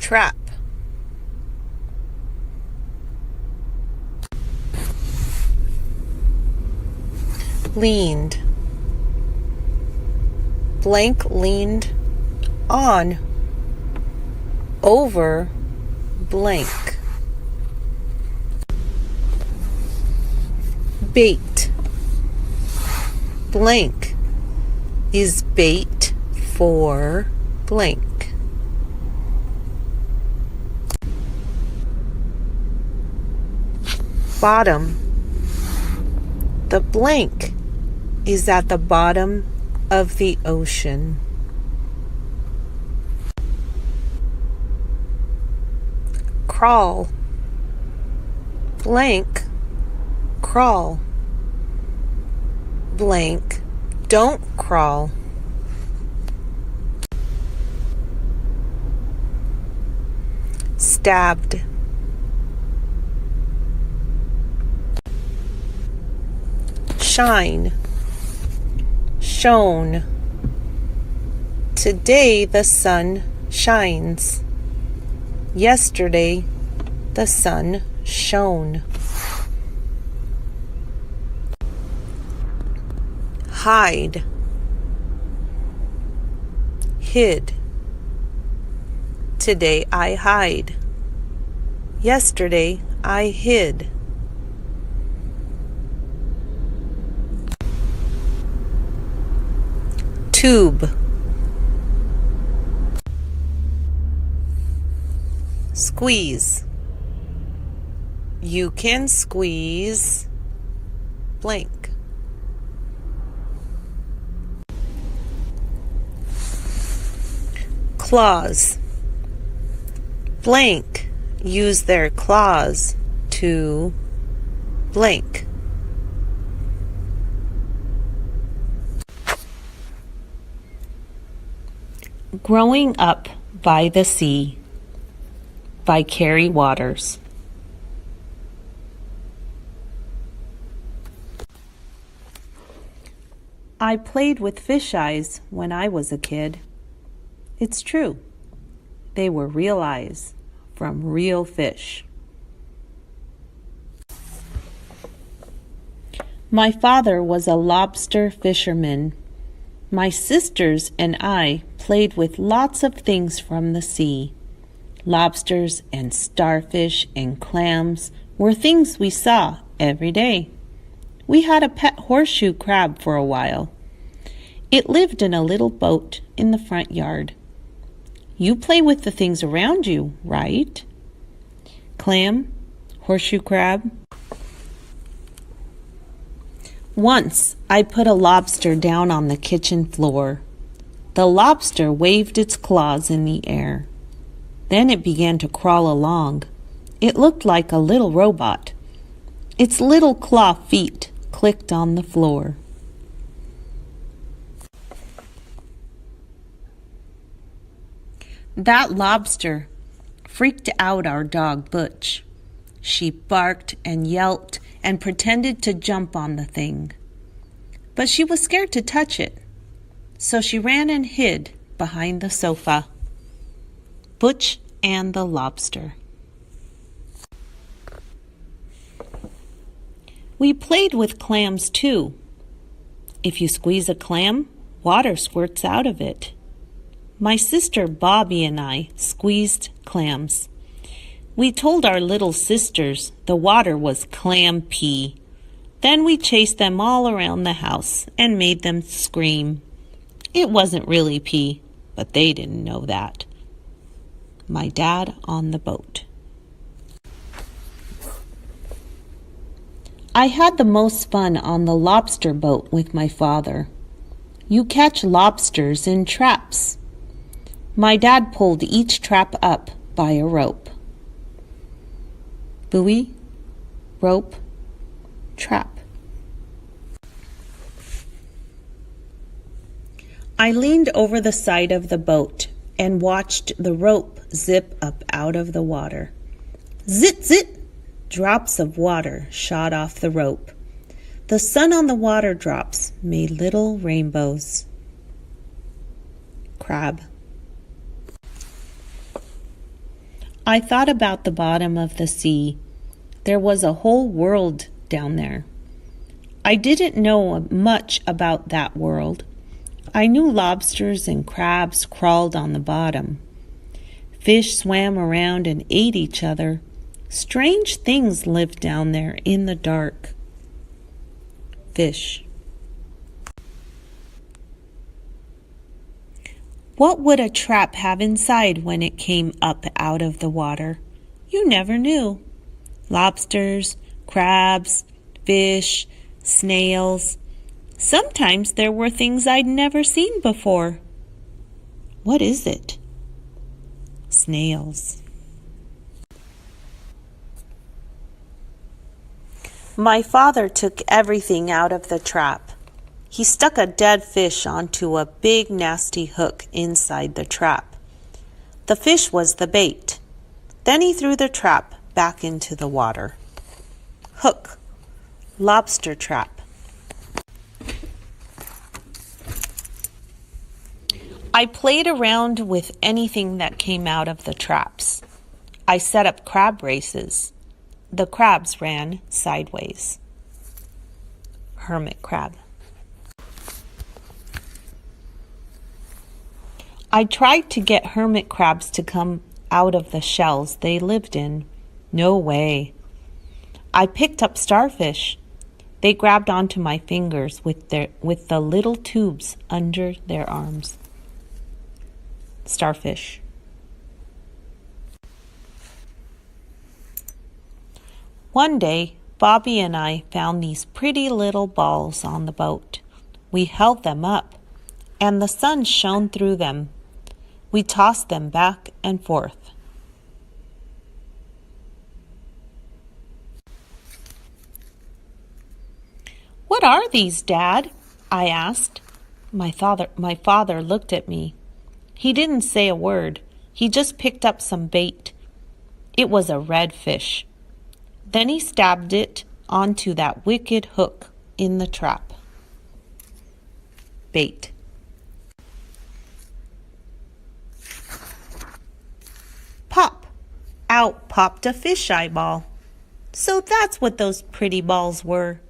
trap. Leaned. Blank leaned on over blank. Bait. Blank is bait for blank. Bottom. The blank is at the bottom of the ocean. Crawl. Blank, crawl. Blank, don't crawl. Stabbed. Shine. Shone. Today the sun shines. Yesterday the sun shone. Hide. Hid. Today I hide. Yesterday I hid. Tube. Squeeze. You can squeeze blank. Claws. Blank use their claws to blank. Growing Up by the Sea by Carrie Waters. I played with fish eyes when I was a kid. It's true. They were real eyes from real fish. My father was a lobster fisherman. My sisters and I played with lots of things from the sea. Lobsters and starfish and clams were things we saw every day. We had a pet horseshoe crab for a while. It lived in a little boat in the front yard. You play with the things around you, right? Clam, horseshoe crab. Once I put a lobster down on the kitchen floor. The lobster waved its claws in the air. Then it began to crawl along. It looked like a little robot. Its little claw feet clicked on the floor. That lobster freaked out our dog Butch. She barked and yelped and pretended to jump on the thing. But she was scared to touch it, so she ran and hid behind the sofa. Butch and the Lobster. We played with clams too. If you squeeze a clam, water squirts out of it. My sister Bobby and I squeezed clams. We told our little sisters the water was clam pee. Then we chased them all around the house and made them scream. It wasn't really pee, but they didn't know that. My dad on the boat. I had the most fun on the lobster boat with my father. You catch lobsters in traps. My dad pulled each trap up by a rope. Buoy, rope, trap. I leaned over the side of the boat and watched the rope zip up out of the water. Zit, zit! Drops of water shot off the rope. The sun on the water drops made little rainbows. Crab. I thought about the bottom of the sea. There was a whole world down there. I didn't know much about that world. I knew lobsters and crabs crawled on the bottom. Fish swam around and ate each other. Strange things lived down there in the dark. Fish. What would a trap have inside when it came up out of the water? You never knew. Lobsters, crabs, fish, snails. Sometimes there were things I'd never seen before. What is it? Snails. My father took everything out of the trap. He stuck a dead fish onto a big nasty hook inside the trap. The fish was the bait. Then he threw the trap back into the water. Hook. Lobster trap. I played around with anything that came out of the traps. I set up crab races. The crabs ran sideways. Hermit crab. I tried to get hermit crabs to come out of the shells they lived in. No way. I picked up starfish. They grabbed onto my fingers with the little tubes under their arms. Starfish. One day, Bobby and I found these pretty little balls on the boat. We held them up, and the sun shone through them. We tossed them back and forth. "What are these, Dad?" I asked. My father looked at me. He didn't say a word. He just picked up some bait. It was a redfish. Then he stabbed it onto that wicked hook in the trap. Bait. Pop! Out popped a fish eyeball. So that's what those pretty balls were.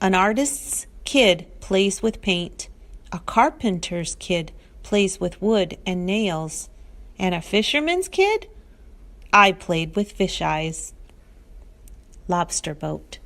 An artist's kid plays with paint. A carpenter's kid plays with wood and nails. And a fisherman's kid? I played with fish eyes. Lobster boat.